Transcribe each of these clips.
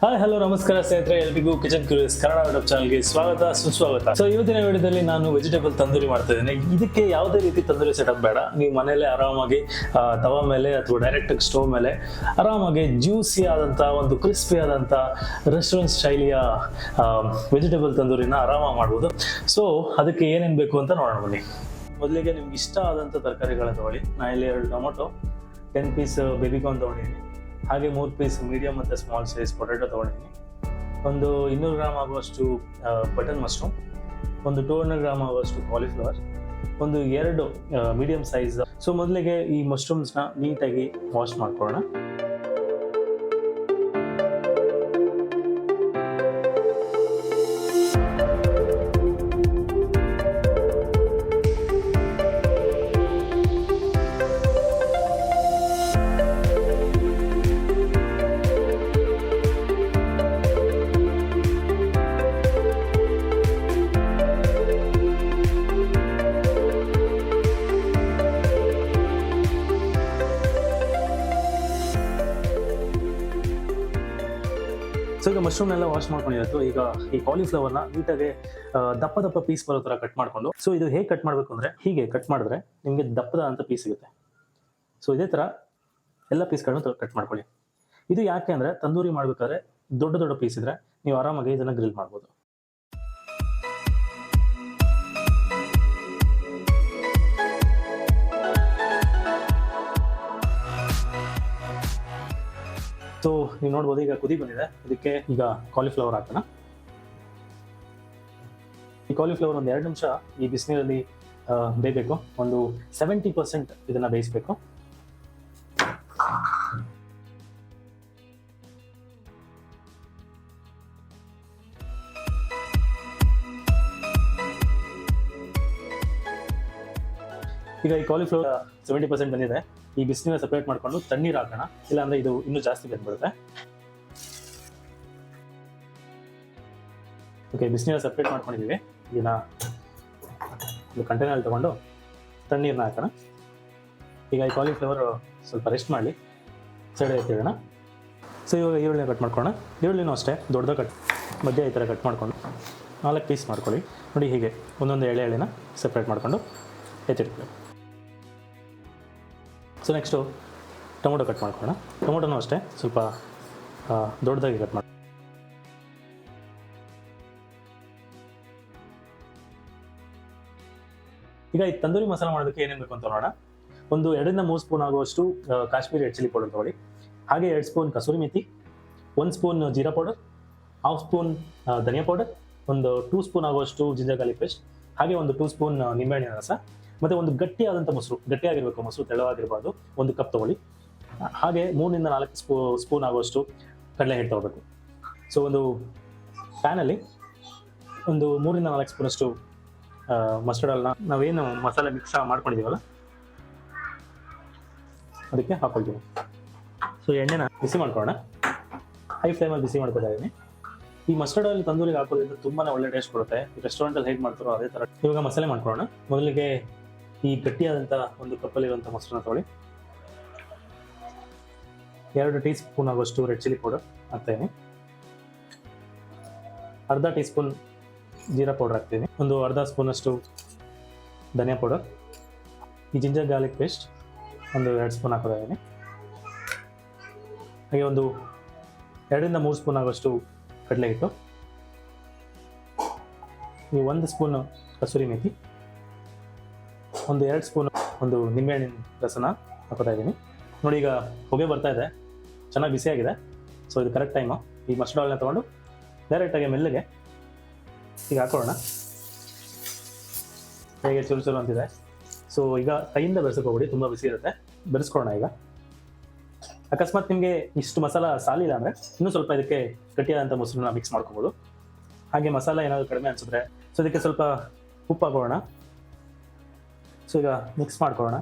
Hi hello ನಮಸ್ಕಾರ ಸ್ನೇಹಿತರೆ, ಎಲ್ರಿಗೂ ಕಿಚನ್ ಕ್ಯೂರಿಯಸ್ ಕನ್ನಡ ಯೂಟ್ಯೂಬ್ ಚಾನಲ್ಗೆ ಸ್ವಾಗತ ಸುಸ್ವಾಗತ. ಸೊ ಇವತ್ತಿನ ವಿಡಿಯೋದಲ್ಲಿ ನಾನು ವೆಜಿಟೇಬಲ್ ತಂದೂರಿ ಮಾಡ್ತಾ ಇದ್ದೇನೆ. ಇದಕ್ಕೆ ಯಾವುದೇ ರೀತಿ ತಂದೂರಿ ಸೆಟಪ್ ಬೇಡ. ನೀವು ಮನೇಲೆ ಆರಾಮಾಗಿ ತವಾ ಮೇಲೆ ಅಥವಾ ಡೈರೆಕ್ಟ್ ಸ್ಟೋವ್ ಮೇಲೆ ಆರಾಮಾಗಿ ಜ್ಯೂಸಿ ಆದಂಥ ಒಂದು ಕ್ರಿಸ್ಪಿ ಆದಂಥ ರೆಸ್ಟೋರೆಂಟ್ ಶೈಲಿಯ ವೆಜಿಟೇಬಲ್ ತಂದೂರಿನ ಆರಾಮಾಗಿ ಮಾಡ್ಬೋದು. ಸೊ ಅದಕ್ಕೆ ಏನೇನು ಬೇಕು ಅಂತ ನೋಡೋಣ ಬನ್ನಿ. ಮೊದಲಿಗೆ ನಿಮ್ಗೆ ಇಷ್ಟ ಆದಂಥ ತರಕಾರಿಗಳನ್ನ ತಗೊಳ್ಳಿ. ನಾನು ಇಲ್ಲಿ 2 ಟೊಮೊಟೊ, 10 ಪೀಸ್ ಬೇಬಿಕಾರ್ನ್ ತೊಗೊಂಡಿದ್ದೀನಿ, ಹಾಗೆ 3 ಪೀಸ್ ಮೀಡಿಯಮ್ ಮತ್ತು ಸ್ಮಾಲ್ ಸೈಜ್ ಪೊಟ್ಯಾಟೊ ತೊಗೊಂಡಿದ್ದೀನಿ, ಒಂದು 200 ಗ್ರಾಮ್ ಆಗುವಷ್ಟು ಬಟನ್ ಮಶ್ರೂಮ್, ಒಂದು 200 ಗ್ರಾಮ್ ಆಗುವಷ್ಟು ಕಾಲಿಫ್ಲವರ್, ಒಂದು 2 ಮೀಡಿಯಮ್ ಸೈಜ್. ಸೊ ಮೊದಲಿಗೆ ಈ ಮಶ್ರೂಮ್ಸ್ನ ನೀಟಾಗಿ ವಾಶ್ ಮಾಡ್ಕೊಳ್ಳೋಣ. ಸೊ ಈಗ ಮಶ್ರೂಮ್ನೆಲ್ಲ ವಾಶ್ ಮಾಡ್ಕೊಂಡಿರೋದು. ಈಗ ಈ ಕಾಲಿಫ್ಲವರ್ನ ನೀಟಾಗಿ ದಪ್ಪ ಪೀಸ್ ಬರೋ ಥರ ಕಟ್ ಮಾಡಿಕೊಂಡು, ಸೊ ಇದು ಹೇಗೆ ಕಟ್ ಮಾಡಬೇಕು ಅಂದರೆ, ಹೀಗೆ ಕಟ್ ಮಾಡಿದ್ರೆ ನಿಮಗೆ ದಪ್ಪದ ಅಂತ ಪೀಸ್ ಸಿಗುತ್ತೆ. ಸೊ ಇದೇ ಥರ ಎಲ್ಲ ಪೀಸ್ಗಳನ್ನು ಕಟ್ ಮಾಡ್ಕೊಳ್ಳಿ. ಇದು ಯಾಕೆ ಅಂದರೆ, ತಂದೂರಿ ಮಾಡಬೇಕಾದ್ರೆ ದೊಡ್ಡ ಪೀಸ್ ಇದ್ದರೆ ನೀವು ಆರಾಮಾಗಿ ಇದನ್ನು ಗ್ರಿಲ್ ಮಾಡ್ಬೋದು. ಸೊ ನೀವು ನೋಡ್ಬೋದು, ಈಗ ಕುದಿ ಬಂದಿದೆ. ಇದಕ್ಕೆ ಈಗ ಕಾಲಿಫ್ಲವರ್ ಹಾಕೋಣ. ಈ ಕಾಲಿಫ್ಲವರ್ ಒಂದು 2 ನಿಮಿಷ ಈ ಬಿಸಿನೀರಲ್ಲಿ ಬೇಯಬೇಕು. ಒಂದು 70% ಇದನ್ನ ಬೇಯಿಸಬೇಕು. ಈಗ ಈ ಕಾಲಿಫ್ಲವರ್ 70% ಬಂದಿದೆ. ಈ ಬಿಸಿನೀರ ಸಪ್ರೇಟ್ ಮಾಡ್ಕೊಂಡು ತಣ್ಣೀರು ಹಾಕೋಣ, ಇಲ್ಲಾಂದ್ರೆ ಇದು ಇನ್ನೂ ಜಾಸ್ತಿ ಬೆಂದ್ಬಿಡುತ್ತೆ. ಓಕೆ, ಬಿಸಿನೀರ ಸಪ್ರೇಟ್ ಮಾಡ್ಕೊಂಡಿದ್ದೀವಿ. ಇದನ್ನ ಒಂದು ಕಂಟೈನರ್ ತಗೊಂಡು ತಣ್ಣೀರನ್ನ ಹಾಕೋಣ. ಈಗ ಈ ಕಾಲಿಫ್ಲವರ್ ಸ್ವಲ್ಪ ರೆಸ್ಟ್ ಮಾಡಲಿ, ಸೈಡ್ ಎತ್ತಿಡೋಣ. ಸೊ ಇವಾಗ ಈರುಳ್ಳಿನ ಕಟ್ ಮಾಡ್ಕೊಳ್ಳೋಣ. ಈರುಳ್ಳಿನೂ ಅಷ್ಟೇ ದೊಡ್ಡದಾಗಿ ಕಟ್ ಮಧ್ಯೆ ಈ ಥರ ಕಟ್ ಮಾಡ್ಕೊಂಡು 4 ಪೀಸ್ ಮಾಡ್ಕೊಳ್ಳಿ. ನೋಡಿ, ಹೀಗೆ ಒಂದೊಂದು ಎಳೆನ ಸಪ್ರೇಟ್ ಮಾಡಿಕೊಂಡು ಎತ್ತಿಡ್ಕೊಳ್ಳಿ. ಸೊ ನೆಕ್ಸ್ಟು ಟೊಮೊಟೊ ಕಟ್ ಮಾಡ್ಕೊಳ್ಳೋಣ. ಟೊಮೊಟೊನೂ ಅಷ್ಟೇ ಸ್ವಲ್ಪ ದೊಡ್ಡದಾಗಿ ಕಟ್ ಮಾಡಿ. ಈಗ ಈ ತಂದೂರಿ ಮಸಾಲ ಮಾಡೋದಕ್ಕೆ ಏನೇನು ಬೇಕು ಅಂತ ನೋಡೋಣ. ಒಂದು 2-3 ಸ್ಪೂನ್ ಆಗುವಷ್ಟು ಕಾಶ್ಮೀರಿ ರೆಡ್ ಚಿಲ್ಲಿ ಪೌಡರ್ ತೊಗೊಳ್ಳಿ. ಹಾಗೆ 2 ಸ್ಪೂನ್ ಕಸೂರಿ ಮೇಥಿ, 1 ಸ್ಪೂನ್ ಜೀರಾ ಪೌಡರ್, 1/2 ಸ್ಪೂನ್ ಧನಿಯಾ ಪೌಡರ್, ಒಂದು 2 ಸ್ಪೂನ್ ಆಗುವಷ್ಟು ಜಿಂಜರ್ ಗಾರ್ಲಿಕ್ ಪೇಸ್ಟ್, ಹಾಗೆ ಒಂದು 2 ಸ್ಪೂನ್ ನಿಂಬೆಹಣ್ಣಿನ ರಸ, ಮತ್ತು ಒಂದು ಗಟ್ಟಿಯಾದಂಥ ಮೊಸರು, ಗಟ್ಟಿಯಾಗಿರಬೇಕು ಮೊಸರು, ತೆಳ್ಳವಾಗಿರಬಾರ್ದು, 1 ಕಪ್ ತೊಗೊಳ್ಳಿ. ಹಾಗೆ 3-4 ಸ್ಪೂನ್ ಆಗುವಷ್ಟು ಕಡಲೆ ಹಿಟ್ಟು ತೊಗೋಬೇಕು. ಸೊ ಒಂದು ಪ್ಯಾನಲ್ಲಿ ಒಂದು 3-4 ಸ್ಪೂನಷ್ಟು ಮಸ್ಟರ್ಡ್ ಆಯಿಲ್ನ ನಾವೇನು ಮಸಾಲೆ ಮಿಕ್ಸ್ ಮಾಡ್ಕೊಂಡಿದ್ದೀವಲ್ಲ ಅದಕ್ಕೆ ಹಾಕೊಳ್ತೀವಿ. ಸೊ ಎಣ್ಣೆನ ಬಿಸಿ ಮಾಡ್ಕೊಳ್ಳೋಣ. ಹೈ ಫ್ಲೇಮಲ್ಲಿ ಬಿಸಿ ಮಾಡ್ಕೊತಾ ಇದ್ದೀನಿ. ಈ ಮಸ್ಟರ್ಡ್ ಆಯಿಲ್ ತಂದೂರಿಗೆ ಹಾಕೋದ್ರಿಂದ ತುಂಬಾ ಒಳ್ಳೆ ಟೇಸ್ಟ್ ಕೊಡುತ್ತೆ. ರೆಸ್ಟೋರೆಂಟಲ್ಲಿ ಹೇಗೆ ಮಾಡ್ತಾರೋ ಅದೇ ಥರ. ಇವಾಗ ಮಸಾಲೆ ಮಾಡ್ಕೊಳ್ಳೋಣ. ಮೊದಲಿಗೆ ಈ ಗಟ್ಟಿಯಾದಂಥ ಒಂದು ಕಪ್ಪಲ್ಲಿರುವಂಥ ಮೊಸರನ್ನ ತೊಗೊಳ್ಳಿ. 2 ಟೀ ಸ್ಪೂನ್ ಆಗುವಷ್ಟು ರೆಡ್ ಚಿಲ್ಲಿ ಪೌಡರ್ ಹಾಕ್ತಾಯಿದ್ದೀನಿ. ಅರ್ಧ ಟೀ ಸ್ಪೂನ್ ಜೀರಾ ಪೌಡರ್ ಹಾಕ್ತೀನಿ. ಒಂದು ಅರ್ಧ ಸ್ಪೂನಷ್ಟು ಧನಿಯಾ ಪೌಡರ್, ಈ ಜಿಂಜರ್ ಗಾರ್ಲಿಕ್ ಪೇಸ್ಟ್ ಒಂದು 2 ಸ್ಪೂನ್ ಹಾಕೋತಾ ಇದ್ದೀನಿ. ಹಾಗೆ ಒಂದು 2-3 ಸ್ಪೂನ್ ಆಗುವಷ್ಟು ಕಡಲೆ ಹಿಟ್ಟು, ಈ 1 ಸ್ಪೂನ್ ಕಸೂರಿ ಮೇಥಿ, ಒಂದು 2 ಸ್ಪೂನ್ ಒಂದು ನಿಂಬೆಹಣ್ಣಿನ ರಸನ ಹಾಕೋತಾ ಇದ್ದೀನಿ. ನೋಡಿ, ಈಗ ಹೊಗೆ ಬರ್ತಾ ಇದೆ, ಚೆನ್ನಾಗಿ ಬಿಸಿಯಾಗಿದೆ. ಸೊ ಇದು ಕರೆಕ್ಟ್ ಟೈಮು. ಈ ಮಸ್ಟರ್ಡ್ ಆಯಿಲ್ನ ತೊಗೊಂಡು ಡೈರೆಕ್ಟಾಗಿ ಮೆಲ್ಲಗೆ ಈಗ ಹಾಕೊಳ್ಳೋಣ. ಹೇಗೆ ಚುರು ಅಂತಿದೆ. ಸೊ ಈಗ ಕೈಯಿಂದ ಬೆರೆಸ್ಕೋಬಿಡಿ, ತುಂಬ ಬಿಸಿ ಇರುತ್ತೆ. ಬೆರೆಸ್ಕೊಳ್ಳೋಣ. ಈಗ ಅಕಸ್ಮಾತ್ ನಿಮಗೆ ಇಷ್ಟು ಮಸಾಲ ಸಾಲಿಲ್ಲ ಅಂದರೆ ಇನ್ನೂ ಸ್ವಲ್ಪ ಇದಕ್ಕೆ ಗಟ್ಟಿಯಾದಂಥ ಮೊಸರನ್ನ ಮಿಕ್ಸ್ ಮಾಡ್ಕೋಬೋದು. ಹಾಗೆ ಮಸಾಲ ಏನಾದರೂ ಕಡಿಮೆ ಅನಿಸಿದ್ರೆ ಸೊ ಇದಕ್ಕೆ ಸ್ವಲ್ಪ ಉಪ್ಪು ಹಾಕೊಳ್ಳೋಣ. ಸೊ ಈಗ ಮಿಕ್ಸ್ ಮಾಡ್ಕೊಳ್ಳೋಣ.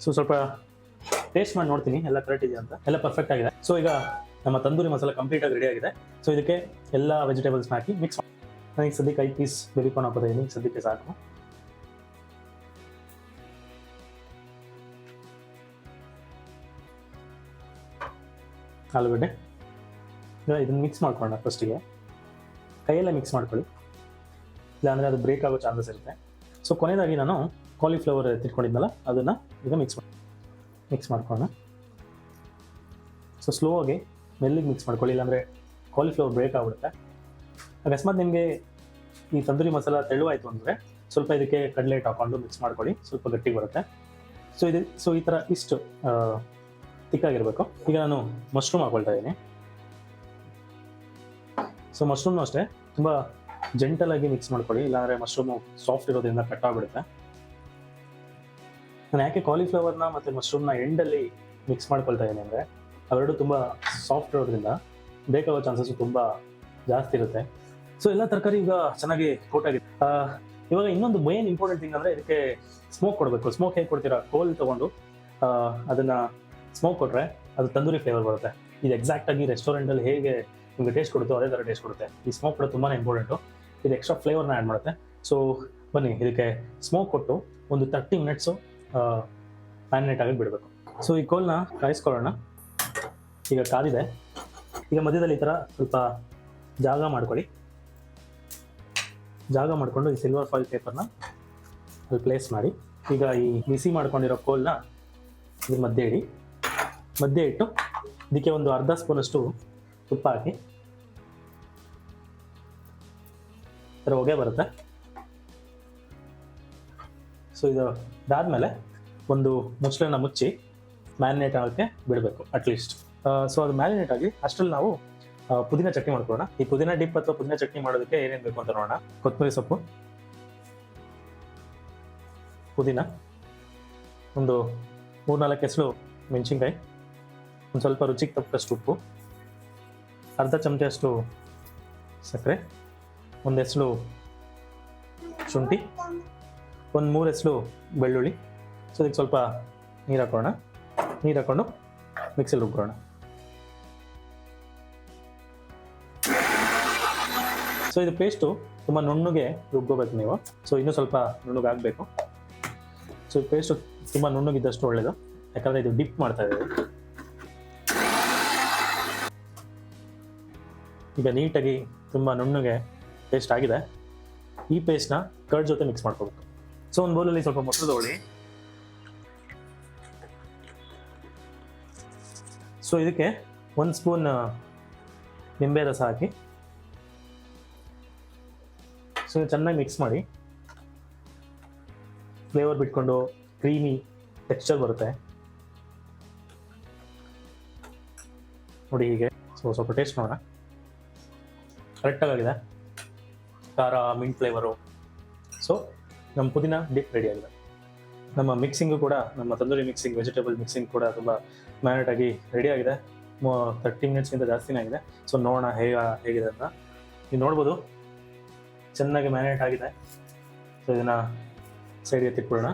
ಸೊ ಸ್ವಲ್ಪ ಟೇಸ್ಟ್ ಮಾಡಿ ನೋಡ್ತೀನಿ ಎಲ್ಲ ಕರೆಕ್ಟ್ ಇದೆಯಾ ಅಂತ. ಎಲ್ಲ ಪರ್ಫೆಕ್ಟ್ ಆಗಿದೆ. ಸೊ ಈಗ ನಮ್ಮ ತಂದೂರಿ ಮಸಾಲ ಕಂಪ್ಲೀಟಾಗಿ ರೆಡಿ ಆಗಿದೆ. ಸೊ ಇದಕ್ಕೆ ಎಲ್ಲ ವೆಜಿಟೇಬಲ್ಸ್ನ ಹಾಕಿ ಮಿಕ್ಸ್ ಮಾಡಿ. ನನಗೆ ಸದ್ಯಕ್ಕೆ 5 ಪೀಸ್ ಬೇಬಿಕಾರ್ನ್ ಹಾಕೋತಾ ಇದ್ದೀನಿ. ಸದ್ಯಕ್ಕೆ ಸಾಕು. ಆಲೂಗಡ್ಡೆ, ಇವಾಗ ಇದನ್ನು ಮಿಕ್ಸ್ ಮಾಡ್ಕೊಳ್ಳೋಣ. ಫಸ್ಟಿಗೆ ಕೈಯಲ್ಲೇ ಮಿಕ್ಸ್ ಮಾಡ್ಕೊಳ್ಳಿ, ಇಲ್ಲಾಂದರೆ ಅದು ಬ್ರೇಕ್ ಆಗೋ ಚಾನ್ಸಸ್ ಇರುತ್ತೆ. ಸೊ ಕೊನೆಯದಾಗಿ ನಾನು ಕಾಲಿಫ್ಲವರ್ ತಿಟ್ಕೊಂಡಿದ್ನಲ್ಲ ಅದನ್ನು ಈಗ ಮಿಕ್ಸ್ ಮಾಡ್ಕೊಳ್ಳೋಣ. ಸೊ ಸ್ಲೋ ಆಗಿ ಮೆಲ್ಲಿಗೆ ಮಿಕ್ಸ್ ಮಾಡ್ಕೊಳ್ಳಿ, ಇಲ್ಲಾಂದರೆ ಕಾಲಿಫ್ಲವರ್ ಬ್ರೇಕ್ ಆಗಿಬಿಡುತ್ತೆ. ಅಕಸ್ಮಾತ್ ನಿಮಗೆ ಈ ತಂದೂರಿ ಮಸಾಲ ತೆಳುವಾಯಿತು ಅಂದರೆ ಸ್ವಲ್ಪ ಇದಕ್ಕೆ ಕಡಲೆ ಹಿಟ್ಟು ಹಾಕೊಂಡು ಮಿಕ್ಸ್ ಮಾಡ್ಕೊಳ್ಳಿ, ಸ್ವಲ್ಪ ಗಟ್ಟಿಗೆ ಬರುತ್ತೆ. ಸೊ ಈ ಥರ ಇಷ್ಟು ತಿಕ್ಕಾಗಿರಬೇಕು. ಈಗ ನಾನು ಮಶ್ರೂಮ್ ಹಾಕೊಳ್ತಾ ಇದ್ದೀನಿ. ಸೊ ಮಶ್ರೂಮ್ನು ಅಷ್ಟೇ ತುಂಬ ಜೆಂಟಲಾಗಿ ಮಿಕ್ಸ್ ಮಾಡ್ಕೊಳ್ಳಿ, ಇಲ್ಲಾಂದರೆ ಮಶ್ರೂಮು ಸಾಫ್ಟ್ ಇರೋದ್ರಿಂದ ಕಟ್ ಆಗಿಬಿಡುತ್ತೆ. ನಾನು ಯಾಕೆ ಕಾಲಿಫ್ಲವರ್ನ ಮತ್ತು ಮಶ್ರೂಮ್ನ ಎಂಡಲ್ಲಿ ಮಿಕ್ಸ್ ಮಾಡ್ಕೊಳ್ತಾ ಇದ್ದೀನಿ ಅಂದರೆ ಅವೆರಡು ತುಂಬ ಸಾಫ್ಟ್ ಇರೋದ್ರಿಂದ ಬೇಕಾಗೋ ಚಾನ್ಸಸ್ಸು ತುಂಬ ಜಾಸ್ತಿ ಇರುತ್ತೆ. ಸೊ ಎಲ್ಲ ತರಕಾರಿ ಈಗ ಚೆನ್ನಾಗಿ ಕೋಟ್ ಆಗಿದೆ. ಇವಾಗ ಇನ್ನೊಂದು ಮೇನ್ ಇಂಪಾರ್ಟೆಂಟ್ ಥಿಂಗ್ ಅಂದರೆ ಇದಕ್ಕೆ ಸ್ಮೋಕ್ ಕೊಡಬೇಕು. ಸ್ಮೋಕ್ ಹೇಗೆ ಕೊಡ್ತೀರಾ, ಕೋಲ್ ತೊಗೊಂಡು ಅದನ್ನು ಸ್ಮೋಕ್ ಕೊಟ್ಟರೆ ಅದು ತಂದೂರಿ ಫ್ಲೇವರ್ ಬರುತ್ತೆ. ಇದು ಎಕ್ಸಾಕ್ಟಾಗಿ ರೆಸ್ಟೋರೆಂಟಲ್ಲಿ ಹೇಗೆ ನಿಮಗೆ ಟೇಸ್ಟ್ ಕೊಡುತ್ತೋ ಅದೇ ಥರ ಟೇಸ್ಟ್ ಕೊಡುತ್ತೆ. ಈ ಸ್ಮೋಕ್ ಕೂಡ ತುಂಬಾ ಇಂಪಾರ್ಟೆಂಟು, ಇದು ಎಕ್ಸ್ಟ್ರಾ ಫ್ಲೇವರ್ನ ಆ್ಯಡ್ ಮಾಡುತ್ತೆ. ಸೊ ಬನ್ನಿ ಇದಕ್ಕೆ ಸ್ಮೋಕ್ ಕೊಟ್ಟು ಒಂದು 30 ಮಿನಿಟ್ಸು ಮ್ಯಾರಿನೇಟ್ ಆಗಿ ಬಿಡಬೇಕು. ಸೊ ಈ ಕೋಲ್ನ ಕಾಯಿಸ್ಕೊಳ್ಳೋಣ. ಈಗ ಕಾದಿದೆ. ಈಗ ಮಧ್ಯದಲ್ಲಿ ಈ ಥರ ಸ್ವಲ್ಪ ಜಾಗ ಮಾಡ್ಕೊಳ್ಳಿ. ಜಾಗ ಮಾಡಿಕೊಂಡು ಈ ಸಿಲ್ವರ್ ಫಾಯಿಲ್ ಪೇಪರ್ನ ಅಲ್ಲಿ ಪ್ಲೇಸ್ ಮಾಡಿ. ಈಗ ಈ ಬಿಸಿ ಮಾಡ್ಕೊಂಡಿರೋ ಕೋಲ್ನ ಇದ್ರ ಮಧ್ಯೆ ಇಟ್ಟು ಇದಕ್ಕೆ ಒಂದು ಅರ್ಧ ಸ್ಪೂನಷ್ಟು ತುಪ್ಪ ಹಾಕಿ, ಈ ಥರ ಹೊಗೆ ಬರುತ್ತೆ. ಸೊ ಇದಾದಮೇಲೆ ಒಂದು ಮುಚ್ಚಳನ ಮುಚ್ಚಿ ಮ್ಯಾರಿನೇಟ್ ಆಗೋಕ್ಕೆ ಬಿಡಬೇಕು ಅಟ್ಲೀಸ್ಟ್. ಸೊ ಅದು ಮ್ಯಾರಿನೇಟ್ ಆಗಿ ಅಷ್ಟರಲ್ಲಿ ನಾವು ಪುದೀನ ಚಟ್ನಿ ಮಾಡ್ಕೊಳ್ಳೋಣ. ಈ ಪುದೀನ ಡಿಪ್ ಅಥವಾ ಪುದೀನ ಚಟ್ನಿ ಮಾಡೋದಕ್ಕೆ ಏನೇನು ಬೇಕು ಅಂತ ನೋಡೋಣ. ಕೊತ್ತಂಬರಿ ಸೊಪ್ಪು, ಪುದೀನ, ಒಂದು 3-4 ಎಸಳು ಮೆಣಸಿನ್ಕಾಯಿ, ಒಂದು ಸ್ವಲ್ಪ ರುಚಿಗೆ ತಕ್ಕಷ್ಟು ಉಪ್ಪು, ಅರ್ಧ ಚಮಚಷ್ಟು ಸಕ್ಕರೆ, ಒಂದು ಎಸಳು ಶುಂಠಿ, ಒಂದು 3 ಎಸಳು ಬೆಳ್ಳುಳ್ಳಿ. ಸೊ ಇದಕ್ಕೆ ಸ್ವಲ್ಪ ನೀರು ಹಾಕೊಂಡು ಮಿಕ್ಸಿಲಿ ರುಬ್ಕೊಳ್ಳೋಣ. ಸೊ ಇದು ಪೇಸ್ಟು ತುಂಬ ನುಣ್ಣಗೆ ರುಬ್ಕೋಬೇಕು ನೀವು. ಸೊ ಇನ್ನೂ ಸ್ವಲ್ಪ ನುಣ್ಣಗೆ ಆಗಬೇಕು. ಸೊ ಈ ಪೇಸ್ಟು ತುಂಬ ನುಣ್ಣಗಿದ್ದಷ್ಟು ಒಳ್ಳೆಯದು, ಯಾಕಂದರೆ ಇದು ಡಿಪ್ ಮಾಡ್ತಾ ಇದ್ದೀವಿ. ಈಗ ನೀಟಾಗಿ ತುಂಬ ನುಣ್ಣಗೆ ಪೇಸ್ಟ್ ಆಗಿದೆ. ಈ ಪೇಸ್ಟ್ನ ಕರ್ಡ್ ಜೊತೆ ಮಿಕ್ಸ್ ಮಾಡ್ಕೋಬೇಕು. ಸೊ ಒಂದು ಬೌಲಲ್ಲಿ ಸ್ವಲ್ಪ ಮೊಸರು ತಗೊಳ್ಳಿ. ಸೊ ಇದಕ್ಕೆ 1 ಸ್ಪೂನ್ ನಿಂಬೆ ರಸ ಹಾಕಿ ಸೊ ಚೆನ್ನಾಗಿ ಮಿಕ್ಸ್ ಮಾಡಿ. ಫ್ಲೇವರ್ ಬಿಟ್ಕೊಂಡು ಕ್ರೀಮಿ ಟೆಕ್ಸ್ಚರ್ ಬರುತ್ತೆ ನೋಡಿ ಹೀಗೆ. ಸೊ ಸ್ವಲ್ಪ ಟೇಸ್ಟ್ ನೋಡೋಣ. ಕರೆಕ್ಟಾಗಿದೆ, ಖಾರ, ಮಿಂಟ್ ಫ್ಲೇವರು. ಸೊ ನಮ್ಮ ಪುದೀನ ಡಿಪ್ ರೆಡಿ ಆಗಿದೆ. ನಮ್ಮ ಮಿಕ್ಸಿಂಗು ಕೂಡ, ನಮ್ಮ ತಂದೂರಿ ಮಿಕ್ಸಿಂಗ್, ವೆಜಿಟೇಬಲ್ ಮಿಕ್ಸಿಂಗ್ ಕೂಡ ತುಂಬ ಮ್ಯಾರಿನೇಟ್ ಆಗಿ ರೆಡಿ ಆಗಿದೆ. 30 ಮಿನಿಟ್ಸ್ಗಿಂತ ಜಾಸ್ತಿನೇ ಆಗಿದೆ. ಸೊ ನೋಡೋಣ ಹೇಗಿದೆ ಅಂತ. ನೀವು ನೋಡ್ಬೋದು ಚೆನ್ನಾಗಿ ಮ್ಯಾರಿನೇಟ್ ಆಗಿದೆ. ಸೊ ಇದನ್ನು ಸೈಡ್ಗೆ ತಿಕ್ಕೊಳ್ಳೋಣ.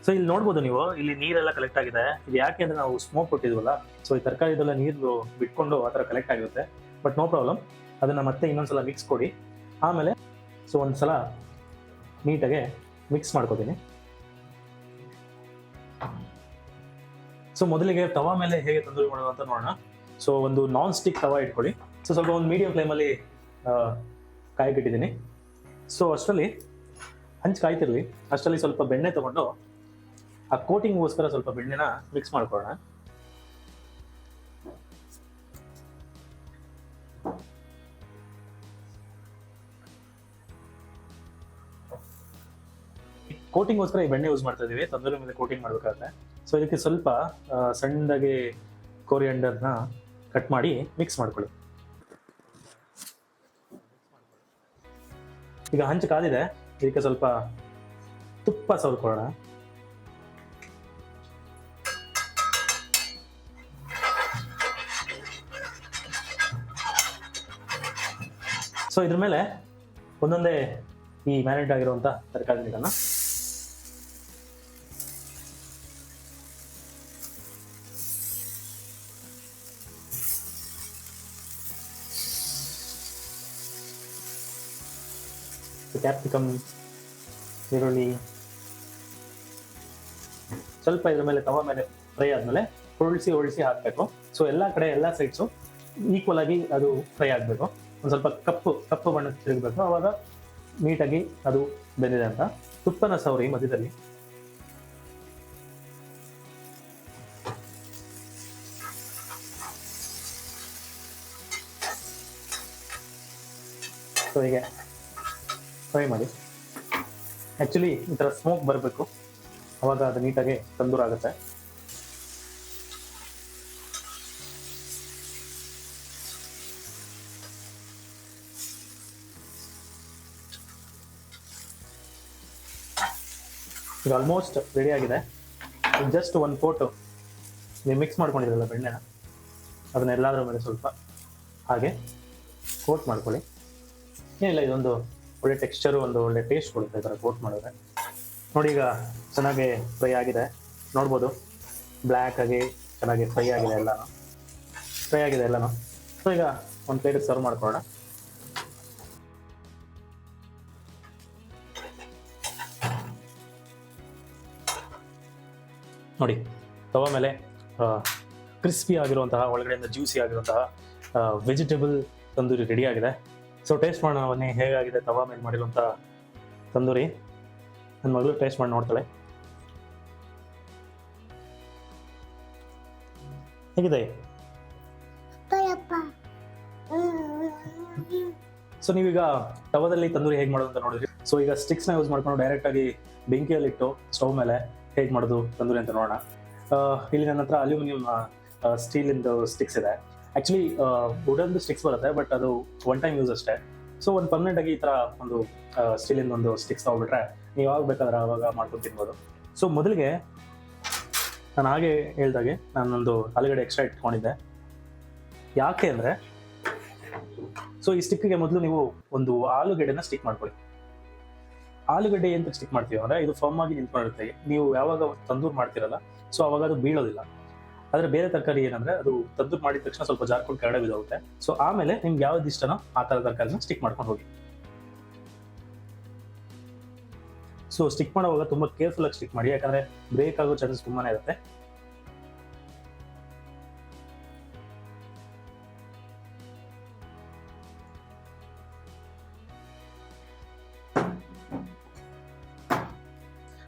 ಸೊ ಇಲ್ಲಿ ನೋಡ್ಬೋದು ನೀವು, ಇಲ್ಲಿ ನೀರೆಲ್ಲ ಕಲೆಕ್ಟ್ ಆಗಿದೆ. ಇದು ಯಾಕೆ ಅಂದರೆ ನಾವು ಸ್ಮೋಕ್ ಕೊಟ್ಟಿದ್ವಲ್ಲ, ಸೊ ಈ ತರಕಾರಿದೆಲ್ಲ ನೀರು ಬಿಟ್ಕೊಂಡು ಆ ಥರ ಕಲೆಕ್ಟ್ ಆಗಿರುತ್ತೆ. ಬಟ್ ನೋ ಪ್ರಾಬ್ಲಮ್, ಅದನ್ನು ಮತ್ತೆ ಇನ್ನೊಂದ್ಸಲ ಮಿಕ್ಸ್ ಕೊಡಿ. ಆಮೇಲೆ ಸೊ ಒಂದು ಸಲ ನೀಟಾಗೆ ಮಿಕ್ಸ್ ಮಾಡ್ಕೋತೀನಿ. ಸೊ ಮೊದಲಿಗೆ ತವಾ ಮೇಲೆ ಹೇಗೆ ತಂದೂರಿ ಮಾಡೋದು ಅಂತ ನೋಡೋಣ. ಸೊ ಒಂದು ನಾನ್ ಸ್ಟಿಕ್ ತವಾ ಇಟ್ಕೊಳ್ಳಿ. ಸೊ ಸ್ವಲ್ಪ ಒಂದು ಮೀಡಿಯಂ ಫ್ಲೇಮಲ್ಲಿ ಕಾಯ್ಕಿಟ್ಟಿದ್ದೀನಿ. ಸೊ ಅಷ್ಟರಲ್ಲಿ ಹಂಚು ಕಾಯ್ತಿರಲಿ, ಅಷ್ಟರಲ್ಲಿ ಸ್ವಲ್ಪ ಬೆಣ್ಣೆ ತೊಗೊಂಡು ಆ ಕೋಟಿಂಗ್ಗೋಸ್ಕರ ಸ್ವಲ್ಪ ಬೆಣ್ಣೆನ ಮಿಕ್ಸ್ ಮಾಡ್ಕೊಳ್ಳೋಣ. ಕೋಟಿಂಗ್ಗೋಸ್ಕರ ಈ ಬೆಣ್ಣೆ ಯೂಸ್ ಮಾಡ್ತಾ ಇದೀವಿ, ತಂದೂರಿ ಮೇಲೆ ಕೋಟಿಂಗ್ ಮಾಡಬೇಕಾದ್ರೆ. ಸೊ ಇದಕ್ಕೆ ಸ್ವಲ್ಪ ಸಣ್ಣದಾಗಿ ಕೊರಿಯಂಡರ್ನ ಕಟ್ ಮಾಡಿ ಮಿಕ್ಸ್ ಮಾಡ್ಕೊಳ್ಳಿ. ಈಗ ಹಂಚು ಕಾದಿದೆ, ಇದಕ್ಕೆ ಸ್ವಲ್ಪ ತುಪ್ಪ ಸವರ್ಕೊಳ್ಳೋಣ. ಸೊ ಇದ್ರ ಮೇಲೆ ಒಂದೊಂದೇ ಈ ಮ್ಯಾರಿನೇಟ್ ಆಗಿರುವಂಥ ತರಕಾರಿಗಳನ್ನ ಕ್ಯಾಪ್ಸಿಕಮ್, ಈರುಳ್ಳಿ ಸ್ವಲ್ಪ ಇದ್ರ ಮೇಲೆ ತವ ಮೇಲೆ ಫ್ರೈ ಆದಮೇಲೆ ಹೊಳಿಸಿ ಹಾಕಬೇಕು. ಸೊ ಎಲ್ಲ ಕಡೆ ಎಲ್ಲ ಸೈಡ್ಸು ಈಕ್ವಲ್ ಆಗಿ ಅದು ಫ್ರೈ ಆಗಬೇಕು. ಒಂದು ಸ್ವಲ್ಪ ಕಪ್ಪು ಬಣ್ಣ ತಿರುಗಬೇಕು. ಆವಾಗ ನೀಟಾಗಿ ಅದು ಬೆಂದಿದೆ ಅಂತ. ತುಪ್ಪನ ಸವರಿ ಮಧ್ಯದಲ್ಲಿ. ಸೊ ಹೀಗೆ ಫ್ರೈ ಮಾಡಿ. ಆ್ಯಕ್ಚುಲಿ ಈ ಥರ ಸ್ಮೋಕ್ ಬರಬೇಕು, ಅವಾಗ ಅದು ನೀಟಾಗಿ ತಂದೂರು ಆಗುತ್ತೆ. ಈಗ ಆಲ್ಮೋಸ್ಟ್ ರೆಡಿ ಆಗಿದೆ. ಜಸ್ಟ್ ಒಂದು ಫೋಟೋ ನೀವು ಮಿಕ್ಸ್ ಮಾಡ್ಕೊಂಡಿದ್ರಲ್ಲ ಬೆಣ್ಣೆನ, ಅದನ್ನೆಲ್ಲದ್ರ ಮೇಲೆ ಸ್ವಲ್ಪ ಹಾಗೆ ಕೋಟ್ ಮಾಡ್ಕೊಳ್ಳಿ. ಏನಿಲ್ಲ, ಇದೊಂದು ಒಳ್ಳೆ ಟೆಕ್ಸ್ಚರು, ಒಂದು ಒಳ್ಳೆ ಟೇಸ್ಟ್ ಕೊಡುತ್ತೆ ಈ ಥರ ಕೋಟ್ ಮಾಡಿದ್ರೆ. ನೋಡಿ ಈಗ ಚೆನ್ನಾಗಿ ಫ್ರೈ ಆಗಿದೆ, ನೋಡ್ಬೋದು ಬ್ಲ್ಯಾಕ್ ಆಗಿ ಚೆನ್ನಾಗಿ ಫ್ರೈ ಆಗಿದೆ ಎಲ್ಲನೂ. ಸೊ ಈಗ ಒಂದು ಪ್ಲೇಟಿಗೆ ಸರ್ವ್ ಮಾಡ್ಕೊಳ್ಳೋಣ. ನೋಡಿ ತವ ಮೇಲೆ ಕ್ರಿಸ್ಪಿ ಆಗಿರುವಂತಹ, ಒಳಗಡೆಯಿಂದ ಜ್ಯೂಸಿ ಆಗಿರುವಂತಹ ವೆಜಿಟೇಬಲ್ ತಂದೂರಿ ರೆಡಿ ಆಗಿದೆ. ಸೊ ಟೇಸ್ಟ್ ಮಾಡೋಣ ಬನ್ನಿ ಹೇಗಾಗಿದೆ ತವಾ ಮೇಲೆ ಮಾಡಿರುವಂಥ ತಂದೂರಿ. ನನ್ನ ಮಗಳು ಟೇಸ್ಟ್ ಮಾಡಿ ನೋಡ್ತಾಳೆ. ಹೇಗಿದೆ? ಸೊ ನೀವೀಗ ತವದಲ್ಲಿ ತಂದೂರಿ ಹೇಗೆ ಮಾಡೋದು ಅಂತ ನೋಡಿದ್ರಿ. ಸೊ ಈಗ ಸ್ಟಿಕ್ಸ್ನ ಯೂಸ್ ಮಾಡ್ಕೊಂಡು ಡೈರೆಕ್ಟಾಗಿ ಬೆಂಕಿಯಲ್ಲಿಟ್ಟು ಸ್ಟವ್ ಮೇಲೆ ಹೇಗೆ ಮಾಡೋದು ತಂದೂರಿ ಅಂತ ನೋಡೋಣ. ಇಲ್ಲಿ ನನ್ನ ಹತ್ರ ಅಲ್ಯೂಮಿನಿಯಂ ಸ್ಟೀಲಿಂದು ಸ್ಟಿಕ್ಸ್ ಇದೆ. ಆ್ಯಕ್ಚುಲಿ ವುಡನ್ದು ಸ್ಟಿಕ್ಸ್ ಬರುತ್ತೆ, ಬಟ್ ಅದು ಒನ್ ಟೈಮ್ ಯೂಸ್ ಅಷ್ಟೇ. ಸೊ ಒಂದು ಪರ್ಮನೆಂಟ್ ಆಗಿ ಈ ಥರ ಒಂದು ಸ್ಟೀಲಿಂದ ಒಂದು ಸ್ಟಿಕ್ಸ್ ತಗೊಬಿಟ್ರೆ ನೀವು ಯಾವಾಗ ಬೇಕಾದ್ರೆ ಆವಾಗ ಮಾಡ್ಕೊಂಡು ತಿನ್ಬೋದು. ಸೊ ಮೊದಲಿಗೆ ನಾನು ಹಾಗೆ ಹೇಳ್ದಾಗೆ ನಾನೊಂದು ಆಲೂಗಡ್ಡೆ ಎಕ್ಸ್ಟ್ರಾ ಇಟ್ಕೊಂಡಿದ್ದೆ. ಯಾಕೆ ಅಂದರೆ, ಸೊ ಈ ಸ್ಟಿಕ್ಗೆ ಮೊದಲು ನೀವು ಒಂದು ಆಲೂಗಡ್ಡೆನ ಸ್ಟಿಕ್ ಮಾಡ್ಕೊಳ್ಳಿ. ಆಲೂಗಡ್ಡೆ ಅಂತ ಸ್ಟಿಕ್ ಮಾಡ್ತೀವಿ ಅಂದರೆ ಇದು ಫರ್ಮ್ ಆಗಿ ನಿಂತ್ಕೊಂಡಿರುತ್ತೆ. ನೀವು ಯಾವಾಗ ತಂದೂರು ಮಾಡ್ತೀರಲ್ಲ, ಸೊ ಅವಾಗ ಅದು ಬೀಳೋದಿಲ್ಲ. ಆದರೆ ಬೇರೆ ತರಕಾರಿ ಏನಂದರೆ ಅದು ತಂದೂರು ಮಾಡಿದ ತಕ್ಷಣ ಸ್ವಲ್ಪ ಜಾರ್ಕೊಂಡು ಕೆಳಗಡೆ ಬಿದ್ದೋಗುತ್ತೆ. ಸೊ ಆಮೇಲೆ ನಿಮ್ಗೆ ಯಾವ್ದು ಇಷ್ಟನೋ ಆ ಥರ ತರಕಾರಿನ ಸ್ಟಿಕ್ ಮಾಡ್ಕೊಂಡು ಹೋಗಿ. ಸೊ ಸ್ಟಿಕ್ ಮಾಡುವಾಗ ತುಂಬ ಕೇರ್ಫುಲ್ ಆಗಿ ಸ್ಟಿಕ್ ಮಾಡಿ, ಯಾಕಂದರೆ ಬ್ರೇಕ್ ಆಗೋ ಚಾನ್ಸಸ್ ತುಂಬಾನೇ ಇರುತ್ತೆ.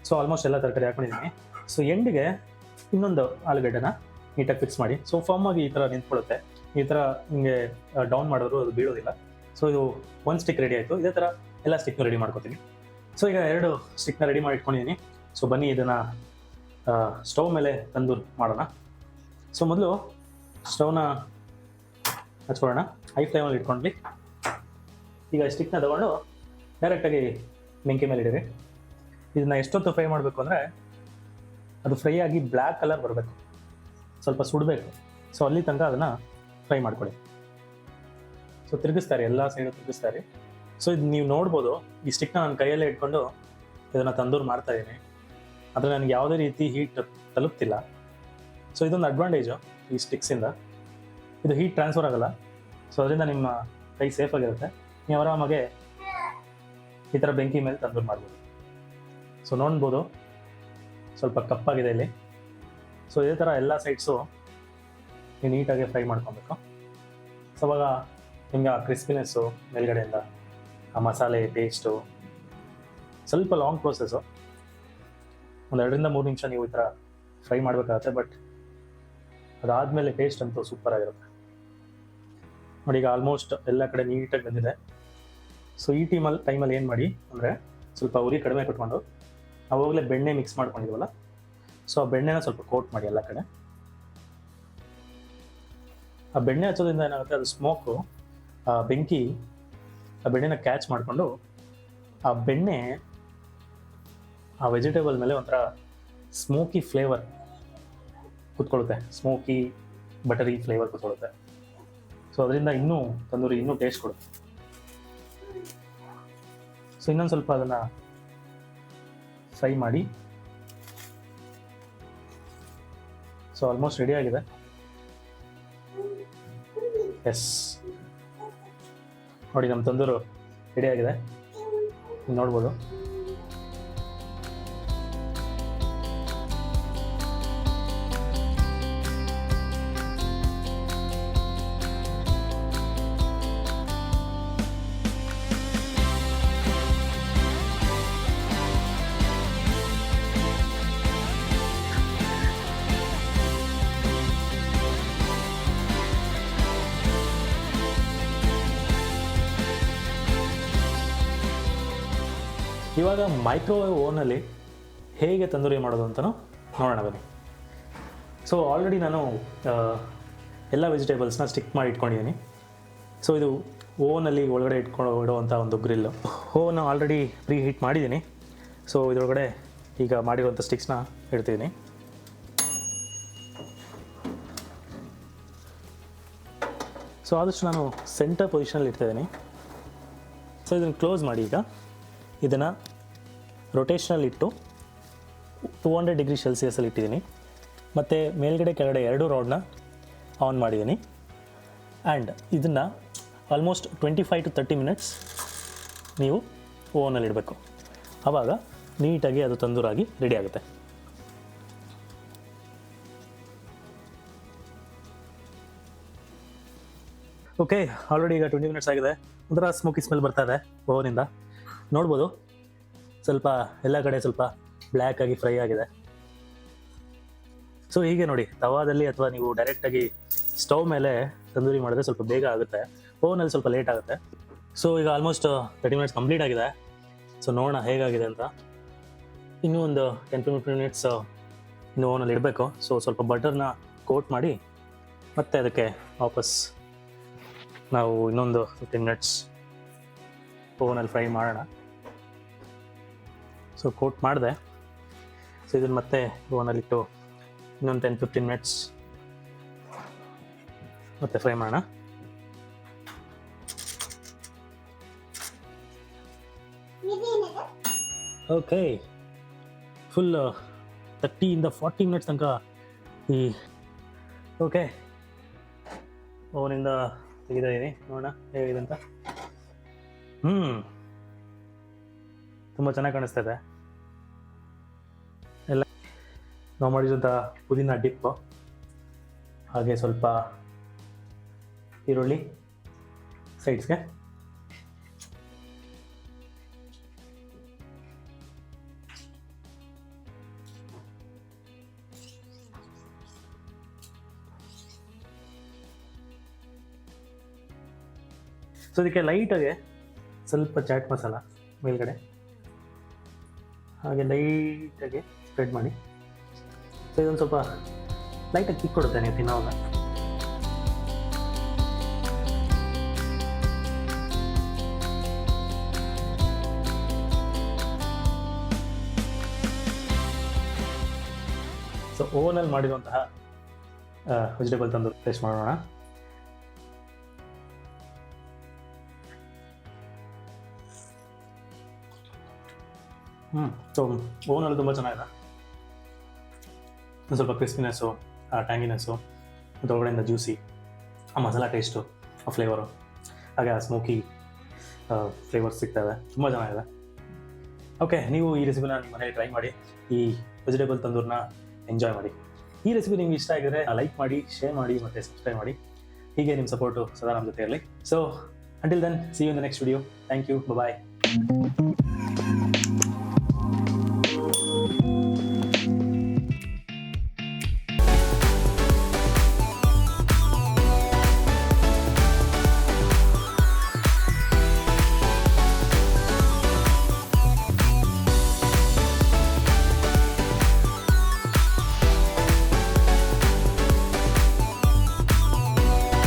ಸೊ ಆಲ್ಮೋಸ್ಟ್ ಎಲ್ಲ ತರಕಾರಿ ಹಾಕೊಂಡಿದ್ದೀನಿ. ಸೊ ಎಂಡಿಗೆ ಇನ್ನೊಂದು ಆಲೂಗಡ್ಡೆನ ನೀಟಾಗಿ ಫಿಕ್ಸ್ ಮಾಡಿ. ಸೊ ಫಾರ್ಮ್ ಆಗಿ ಈ ಥರ ನಿಂತ್ಕೊಳ್ಳುತ್ತೆ. ಈ ಥರ ಹಿಂಗೆ ಡೌನ್ ಮಾಡಿದ್ರು ಅದು ಬೀಳೋದಿಲ್ಲ. ಸೊ ಇದು ಒಂದು ಸ್ಟಿಕ್ ರೆಡಿ ಆಯಿತು. ಇದೇ ಥರ ಎಲ್ಲ ಸ್ಟಿಕ್ನ ರೆಡಿ ಮಾಡ್ಕೊತೀನಿ. ಸೊ ಈಗ 2 ಸ್ಟಿಕ್ನ ರೆಡಿ ಮಾಡಿ ಇಟ್ಕೊಂಡಿದ್ದೀನಿ. ಸೊ ಬನ್ನಿ ಇದನ್ನು ಸ್ಟವ್ ಮೇಲೆ ತಂದು ಮಾಡೋಣ. ಸೊ ಮೊದಲು ಸ್ಟವ್ನ ಹಚ್ಕೊಳ್ಳೋಣ. ಹೈ ಫ್ಲೇಮಲ್ಲಿ ಇಟ್ಕೊಂಡ್ವಿ. ಈಗ ಸ್ಟಿಕ್ನ ತಗೊಂಡು ಡೈರೆಕ್ಟಾಗಿ ಬೆಂಕಿ ಮೇಲೆ ಇಡಿರಿ. ಇದನ್ನು ಎಷ್ಟೊತ್ತು ಫ್ರೈ ಮಾಡಬೇಕು ಅಂದರೆ ಅದು ಫ್ರೈ ಆಗಿ ಬ್ಲ್ಯಾಕ್ ಕಲರ್ ಬರಬೇಕು, ಸ್ವಲ್ಪ ಸುಡಬೇಕು. ಸೊ ಅಲ್ಲಿ ತನಕ ಅದನ್ನು ಫ್ರೈ ಮಾಡ್ಕೊಳ್ಳಿ. ಸೊ ತಿರುಗಿಸ್ತಾರೆ, ಎಲ್ಲ ಸೈಡು ತಿರುಗಿಸ್ತಾರೆ. ಸೊ ಇದು ನೀವು ನೋಡ್ಬೋದು, ಈ ಸ್ಟಿಕ್ನ ನನ್ನ ಕೈಯಲ್ಲೇ ಇಟ್ಕೊಂಡು ಇದನ್ನು ತಂದೂರು ಮಾಡ್ತಾಯಿದ್ದೀನಿ. ಆದರೆ ನನಗೆ ಯಾವುದೇ ರೀತಿ ಹೀಟ್ ತಲುಪ್ತಿಲ್ಲ. ಸೊ ಇದೊಂದು ಅಡ್ವಾಂಟೇಜು ಈ ಸ್ಟಿಕ್ಸಿಂದ, ಇದು ಹೀಟ್ ಟ್ರಾನ್ಸ್ಫರ್ ಆಗೋಲ್ಲ. ಸೊ ಅದರಿಂದ ನಿಮ್ಮ ಕೈ ಸೇಫಾಗಿರುತ್ತೆ. ನೀವು ಆರಾಮಾಗೆ ಈ ಥರ ಬೆಂಕಿ ಮೇಲೆ ತಂದೂರು ಮಾಡ್ಬೋದು. ಸೊ ನೋಡ್ಬೋದು ಸ್ವಲ್ಪ ಕಪ್ಪಾಗಿದೆ ಇಲ್ಲಿ. ಸೊ ಇದೇ ಥರ ಎಲ್ಲ ಸೈಡ್ಸು ನೀವು ನೀಟಾಗಿ ಫ್ರೈ ಮಾಡ್ಕೊಬೇಕು. ಸೊ ಅವಾಗ ನಿಮಗೆ ಆ ಕ್ರಿಸ್ಪಿನೆಸ್ಸು ಮೇಲ್ಗಡೆಯಿಂದ, ಆ ಮಸಾಲೆ ಟೇಸ್ಟು, ಸ್ವಲ್ಪ ಲಾಂಗ್ ಪ್ರೋಸೆಸ್ಸು. ಒಂದು 2 ರಿಂದ 3 ನಿಮಿಷ ನೀವು ಈ ಥರ ಫ್ರೈ ಮಾಡಬೇಕಾಗತ್ತೆ. ಬಟ್ ಅದಾದಮೇಲೆ ಟೇಸ್ಟ್ ಅಂತೂ ಸೂಪರ್ ಆಗಿರುತ್ತೆ. ನೋಡಿ ಈಗ ಆಲ್ಮೋಸ್ಟ್ ಎಲ್ಲ ಕಡೆ ನೀಟಾಗಿ ಬಂದಿದೆ. ಸೊ ಈ ಟೈಮಲ್ಲಿ ಏನು ಮಾಡಿ ಅಂದರೆ, ಸ್ವಲ್ಪ ಉರಿ ಕಡಿಮೆ ಕೊಟ್ಕೊಂಡು ಅವಾಗಲೇ ಬೆಣ್ಣೆ ಮಿಕ್ಸ್ ಮಾಡ್ಕೊಂಡಿದ್ವಲ್ಲ, ಸೊ ಆ ಬೆಣ್ಣೆನ ಸ್ವಲ್ಪ ಕೋಟ್ ಮಾಡಿ ಎಲ್ಲ ಕಡೆ. ಆ ಬೆಣ್ಣೆ ಹಚ್ಚೋದ್ರಿಂದ ಏನಾಗುತ್ತೆ, ಅದು ಸ್ಮೋಕು, ಆ ಬೆಂಕಿ ಆ ಬೆಣ್ಣೆನ ಕ್ಯಾಚ್ ಮಾಡಿಕೊಂಡು ಆ ಬೆಣ್ಣೆ ಆ ವೆಜಿಟೇಬಲ್ ಮೇಲೆ ಒಂಥರ ಸ್ಮೋಕಿ ಫ್ಲೇವರ್ ಕೂತ್ಕೊಳ್ಳುತ್ತೆ, ಸ್ಮೋಕಿ ಬಟರಿ ಫ್ಲೇವರ್ ಕೂತ್ಕೊಳ್ಳುತ್ತೆ. ಸೊ ಅದರಿಂದ ಇನ್ನೂ ತಂದೂರಿ ಇನ್ನೂ ಟೇಸ್ಟ್ ಕೊಡುತ್ತೆ. ಸೊ ಇನ್ನೊಂದು ಸ್ವಲ್ಪ ಅದನ್ನು ಫ್ರೈ ಮಾಡಿ. ಸೊ ಆಲ್ಮೋಸ್ಟ್ ರೆಡಿ ಆಗಿದೆ. ಎಸ್ ನೋಡಿ, ನಮ್ಮ ತಂದೂರು ರೆಡಿ ಆಗಿದೆ, ನೋಡ್ಬೋದು. ಇವಾಗ ಮೈಕ್ರೋವೇವ್ ಓವನಲ್ಲಿ ಹೇಗೆ ತಂದೂರಿ ಮಾಡೋದು ಅಂತಲೂ ನೋಡೋಣ ಬನ್ನಿ. ಸೊ ಆಲ್ರೆಡಿ ನಾನು ಎಲ್ಲ ವೆಜಿಟೇಬಲ್ಸ್ನ ಸ್ಟಿಕ್ ಮಾಡಿ ಇಟ್ಕೊಂಡಿದ್ದೀನಿ. ಸೊ ಇದು ಓವನಲ್ಲಿ ಒಳಗಡೆ ಇಡುವಂಥ ಒಂದು ಗ್ರಿಲ್ಲು. ಓವನ್ನ ಆಲ್ರೆಡಿ ಪ್ರೀ ಹೀಟ್ ಮಾಡಿದ್ದೀನಿ. ಸೊ ಇದರೊಳಗಡೆ ಈಗ ಮಾಡಿರುವಂಥ ಸ್ಟಿಕ್ಸ್ನ ಇಡ್ತೀನಿ. ಸೊ ಆದಷ್ಟು ನಾನು ಸೆಂಟರ್ ಪೊಸಿಷನಲ್ಲಿ ಇಡ್ತಾಯಿದ್ದೀನಿ. ಸೊ ಇದನ್ನು ಕ್ಲೋಸ್ ಮಾಡಿ ಈಗ ಇದನ್ನು ರೊಟೇಷನಲ್ಲಿ ಇಟ್ಟು 200 ಡಿಗ್ರಿ ಸೆಲ್ಸಿಯಸಲ್ಲಿ ಇಟ್ಟಿದ್ದೀನಿ. ಮತ್ತು ಮೇಲ್ಗಡೆ ಕೆಳಗಡೆ 2 ರಾಡ್ನ ಆನ್ ಮಾಡಿದ್ದೀನಿ. ಆ್ಯಂಡ್ ಇದನ್ನು ಆಲ್ಮೋಸ್ಟ್ 25 to 30 ಮಿನಿಟ್ಸ್ ನೀವು ಓವನಲ್ಲಿ ಇಡಬೇಕು. ಆವಾಗ ನೀಟಾಗಿ ಅದು ತಂದೂರಾಗಿ ರೆಡಿ ಆಗುತ್ತೆ. ಓಕೆ, ಆಲ್ರೆಡಿ ಈಗ 20 ಮಿನಿಟ್ಸ್ ಆಗಿದೆ. ಒಂಥರ ಸ್ಮೋಕಿ ಸ್ಮೆಲ್ ಬರ್ತಾ ಇದೆ ಓವನಿಂದ. ನೋಡ್ಬೋದು ಸ್ವಲ್ಪ ಎಲ್ಲ ಕಡೆ ಸ್ವಲ್ಪ ಬ್ಲ್ಯಾಕ್ ಆಗಿ ಫ್ರೈ ಆಗಿದೆ. ಸೊ ಹೀಗೆ ನೋಡಿ, ತವಾದಲ್ಲಿ ಅಥವಾ ನೀವು ಡೈರೆಕ್ಟಾಗಿ ಸ್ಟವ್ ಮೇಲೆ ತಂದೂರಿ ಮಾಡಿದ್ರೆ ಸ್ವಲ್ಪ ಬೇಗ ಆಗುತ್ತೆ, ಓವನಲ್ಲಿ ಸ್ವಲ್ಪ ಲೇಟ್ ಆಗುತ್ತೆ. ಸೊ ಈಗ ಆಲ್ಮೋಸ್ಟ್ 30 ಮಿನಿಟ್ಸ್ ಕಂಪ್ಲೀಟ್ ಆಗಿದೆ. ಸೊ ನೋಡೋಣ ಹೇಗಾಗಿದೆ ಅಂತ. ಇನ್ನೂ ಒಂದು 10-15 ಮಿನಿಟ್ಸ್ ಇನ್ನು ಓವನಲ್ಲಿ ಇಡಬೇಕು. ಸೊ ಸ್ವಲ್ಪ ಬಟರ್ನ ಕೋಟ್ ಮಾಡಿ ಮತ್ತೆ ಅದಕ್ಕೆ ವಾಪಸ್ ನಾವು ಇನ್ನೊಂದು 15 ಮಿನಿಟ್ಸ್ ಓವನಲ್ಲಿ ಫ್ರೈ ಮಾಡೋಣ. ಸೊ ಕೋಟ್ ಮಾಡಿದೆ. ಸೊ ಇದನ್ನು ಮತ್ತೆ ಓವನಲ್ಲಿಟ್ಟು ಇನ್ನೊಂದು 10-15 ಮಿನಿಟ್ಸ್ ಮತ್ತೆ ಫ್ರೈ ಮಾಡೋಣ. ಓಕೆ, ಫುಲ್ 30-40 ಮಿನಿಟ್ಸ್ ತನಕ ಈ ಓಕೆ ಓವನಿಂದ ತೆಗೆದಿದ್ದೀನಿ. ನೋಡೋಣ ಹೇಗಿದೆ ಅಂತ. ತುಂಬ ಚೆನ್ನಾಗಿ ಕಾಣಿಸ್ತಾ ಇದೆ. ಎಲ್ಲ ನಾವು ಮಾಡಿದಂಥ ಪುದೀನ ಡಿಪ್, ಹಾಗೆ ಸ್ವಲ್ಪ ಈರುಳ್ಳಿ ಸೈಡ್ಸ್ಗೆ, ಸೊ ಇದಕ್ಕೆ ಲೈಟಾಗೆ ಸ್ವಲ್ಪ ಚಾಟ್ ಮಸಾಲ ಮೇಲ್ಗಡೆ ಹಾಗೆ ಲೈಟಾಗಿ ಸ್ಪ್ರೆಡ್ ಮಾಡಿ. ಸೊ ಇದೊಂದು ಸ್ವಲ್ಪ ಲೈಟಾಗಿ ಕಿಕ್ ಕೊಡುತ್ತೆ ನೀವು ತಿನ್ನೋವಾಗ. ಸೊ ಓವನಲ್ಲಿ ಮಾಡಿರುವಂತಹ ವೆಜಿಟೇಬಲ್ ತಂದೂರಿ ಟೇಸ್ಟ್ ಮಾಡೋಣ. ಸೊ ಓವನಲ್ಲಿ ತುಂಬ ಚೆನ್ನಾಗಿದೆ. ಒಂದು ಸ್ವಲ್ಪ ಕ್ರಿಸ್ಪಿನೆಸ್ಸು, ಆ ಟ್ಯಾಂಗಿನೆಸ್ಸು, ಮತ್ತು ಒಳಗಡೆಯಿಂದ ಜ್ಯೂಸಿ, ಆ ಮಸಾಲ ಟೇಸ್ಟು, ಆ ಫ್ಲೇವರು, ಹಾಗೆ ಆ ಸ್ಮೋಕಿ ಫ್ಲೇವರ್ಸ್ ಸಿಗ್ತವೆ. ತುಂಬ ಚೆನ್ನಾಗಿದೆ. ಓಕೆ, ನೀವು ಈ ರೆಸಿಪಿನ ನಿಮ್ಮ ಮನೇಲಿ ಟ್ರೈ ಮಾಡಿ, ಈ ವೆಜಿಟೇಬಲ್ ತಂದೂರನ್ನ ಎಂಜಾಯ್ ಮಾಡಿ. ಈ ರೆಸಿಪಿ ನಿಮ್ಗೆ ಇಷ್ಟ ಆಗಿದ್ರೆ ಲೈಕ್ ಮಾಡಿ, ಶೇರ್ ಮಾಡಿ ಮತ್ತು ಸಬ್ಸ್ಕ್ರೈಬ್ ಮಾಡಿ. ಹೀಗೆ ನಿಮ್ಮ ಸಪೋರ್ಟು ಸದಾ ನಮ್ಮ ಜೊತೆ ಇರಲಿ. So until then, see you in the next video. Thank you, bye.